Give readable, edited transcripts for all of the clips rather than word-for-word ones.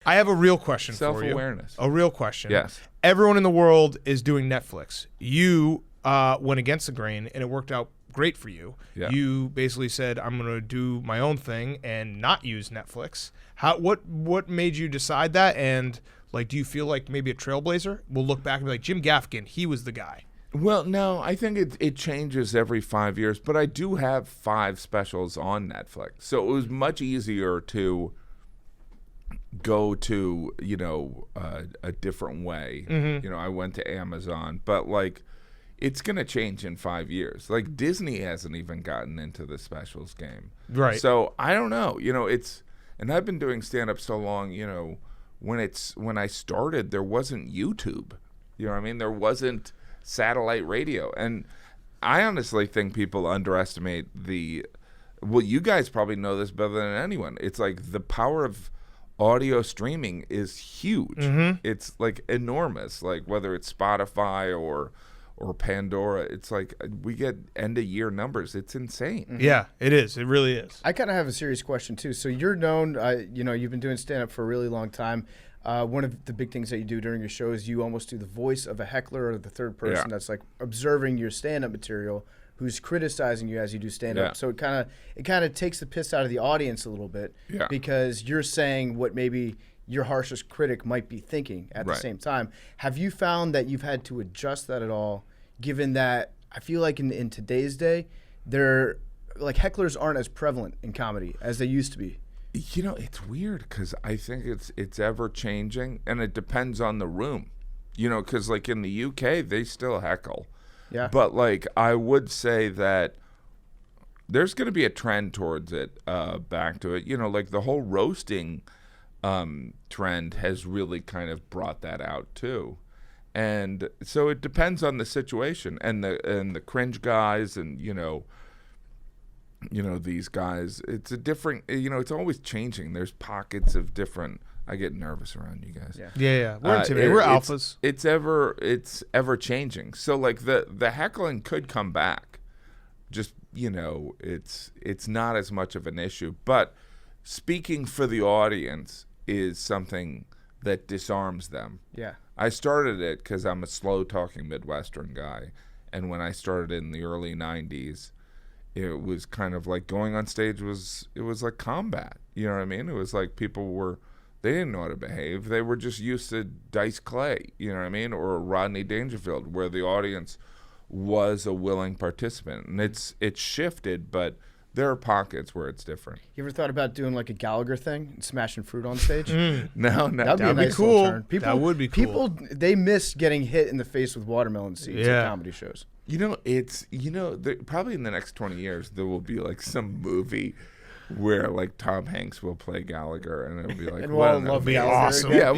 I have a real question for you. Self-awareness. A real question. Yes. Everyone in the world is doing Netflix. You went against the grain, and it worked out great for you. Yeah. You basically said, I'm going to do my own thing and not use Netflix. What made you decide that? And like, do you feel like maybe a trailblazer? We'll look back and be like, Jim Gaffigan, he was the guy. Well, no, I think it changes every 5 years, but I do have 5 specials on Netflix. So it was much easier to go to, a different way. Mm-hmm. I went to Amazon, but like it's going to change in 5 years. Like Disney hasn't even gotten into the specials game. Right. So I don't know, and I've been doing stand up so long, when I started, there wasn't YouTube. You know what I mean? There wasn't satellite radio. And I honestly think people underestimate you guys probably know this better than anyone. It's like the power of audio streaming is huge. Mm-hmm. It's like enormous. Like whether it's Spotify or Pandora, it's like we get end of year numbers. It's insane. Mm-hmm. Yeah, it is. It really is. I kind of have a serious question too. So you're known, you've been doing stand up for a really long time. One of the big things that you do during your show is you almost do the voice of a heckler or the third person that's like observing your stand-up material, who's criticizing you as you do stand-up. Yeah. So it kind of takes the piss out of the audience a little bit because you're saying what maybe your harshest critic might be thinking at the same time. Have you found that you've had to adjust that at all, given that I feel like in today's day, hecklers aren't as prevalent in comedy as they used to be? It's weird because I think it's ever changing, and it depends on the room. Because like in the UK, they still heckle. Yeah. But like I would say that there's going to be a trend towards it, back to it. Like the whole roasting trend has really kind of brought that out too. And so it depends on the situation and the cringe guys and these guys, it's a different, it's always changing. There's pockets of different. I get nervous around you guys. Yeah. We're intimidated. We're alphas. It's ever changing. So like the heckling could come back. Just, it's not as much of an issue. But speaking for the audience is something that disarms them. Yeah. I started it because I'm a slow talking Midwestern guy. And when I started in the early 90s, it was kind of like going on stage was like combat. You know what I mean? It was like they didn't know how to behave. They were just used to Dice Clay, you know what I mean? Or Rodney Dangerfield, where the audience was a willing participant. And it's shifted, but there are pockets where it's different. You ever thought about doing like a Gallagher thing and smashing fruit on stage? No. That'd be nice cool. turn. That would be cool. People, they miss getting hit in the face with watermelon seeds at comedy shows. Probably in the next 20 years, there will be like some movie where like Tom Hanks will play Gallagher, and it'll be like, and we'll all love be Gallagher awesome. again.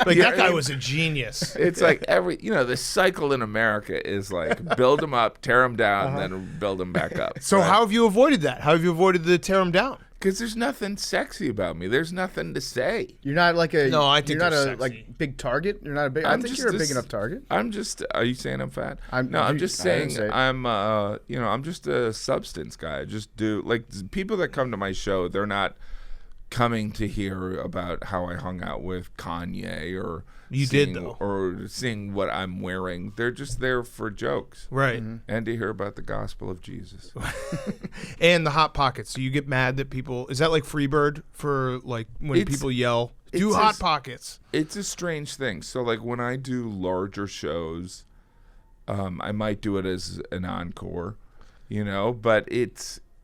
Like that guy was a genius. It's like the cycle in America is like build them up, tear them down, and then build them back up. So how have you avoided that? How have you avoided the tear them down? Because there's nothing sexy about me. There's nothing to say. You're not like a. No, I think you're not you're a sexy. like big target. You're not a big. I think you're a big enough target. I'm just. Are you saying I'm fat? I'm just I didn't saying say it. I'm just a substance guy. I just do like people that come to my show. They're not coming to hear about how I hung out with Kanye or seeing what I'm wearing. They're just there for jokes, right? And to hear about the gospel of Jesus. And the hot pockets. So you get mad that people. Is that like Freebird for like when people yell? Do hot pockets. It's a strange thing. So like when I do larger shows, I might do it as an encore, but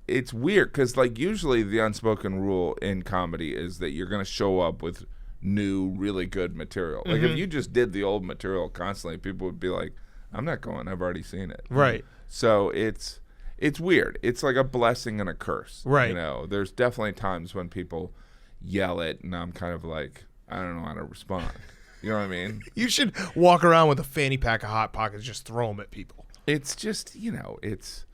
it's weird because like usually the unspoken rule in comedy is that you're going to show up with new, really good material. Like if you just did the old material constantly, people would be like, I'm not going. I've already seen it. Right. So it's weird. It's like a blessing and a curse. Right. There's definitely times when people yell it, and I'm kind of like, I don't know how to respond. You know what I mean? You should walk around with a fanny pack of hot pockets, just throw them at people. It's just, it's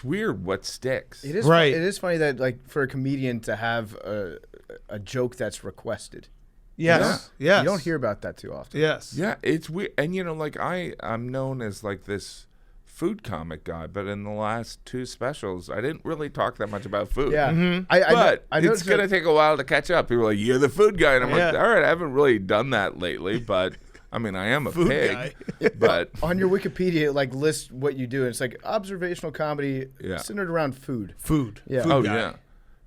weird what sticks. It is right. It is funny that like for a comedian to have a joke that's requested. Yes. Yes. You don't hear about that too often. Yes. Yeah, it's weird. And like I'm known as like this food comic guy, but in the last 2 specials, I didn't really talk that much about food. Yeah. Mm-hmm. But I it's going to take a while to catch up. People are like, you're the food guy. And I'm like, all right, I haven't really done that lately, but I mean, I am a Food pig. guy. But on your Wikipedia, it like lists what you do. And it's like observational comedy centered around food. Food. Yeah. Food oh, guy. yeah.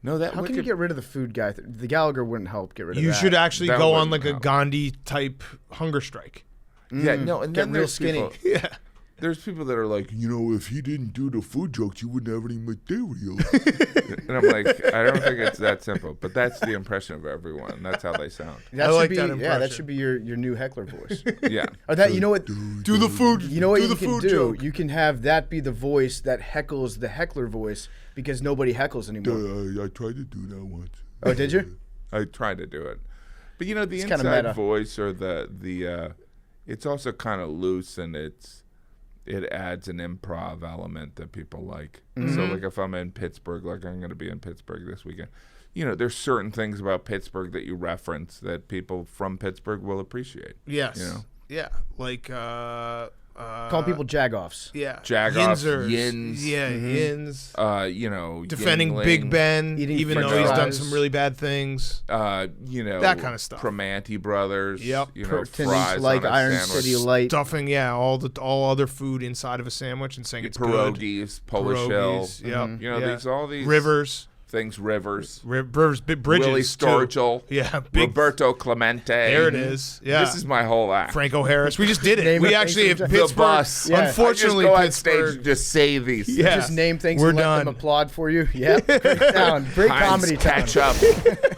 No, that How can you get rid of the food guy? The Gallagher wouldn't help get rid of that. You should actually That go on wouldn't like a help. Gandhi type hunger strike. Yeah, no, and Get then real there's skinny. people, Yeah. there's people that are like, if he didn't do the food jokes, you wouldn't have any material. And I'm like, I don't think it's that simple. But that's the impression of everyone. That's how they sound. That I should like be, that that impression. should be your new Heckler voice. Yeah. Or that, you know what? Do the food. You know what do you the can food do? joke. You can have that be the voice that heckles the heckler voice because nobody heckles anymore. I tried to do that once. Oh, did you? I tried to do it. But the It's kinda inside meta. voice or the it's also kind of loose and it adds an improv element that people like. Mm-hmm. So like if I'm in Pittsburgh, like I'm going to be in Pittsburgh this weekend, there's certain things about Pittsburgh that you reference that people from Pittsburgh will appreciate. Yes. Yeah. Like Call people jagoffs. yeah. Jagoffs, Yinzers. yins. Yeah, yins. Defending Defending Big Ben, Eating even french though he's done fries. some really bad things. that kind of stuff. Primanti Brothers. Yep. Pretending fries to like on a Iron sandwich. City Light. Stuffing, all other food inside of a sandwich and saying it's good. Pierogies, Polish Hill. Pierogies, yep. These all these Rivers. things. Rivers. Rivers, bridges. Willie too. Sturgill. Yeah, big. Roberto Clemente. There it is. Yeah. This is my whole act. Franco Harris. We just did it. Name We it, actually thanks have for the Pittsburgh. bus. Yeah. Unfortunately, I just go on stage Pittsburgh. and just say these things. Yeah. Just name things We're and let done. them applaud for you. Yep. Great town. Great Heinz comedy town. ketchup.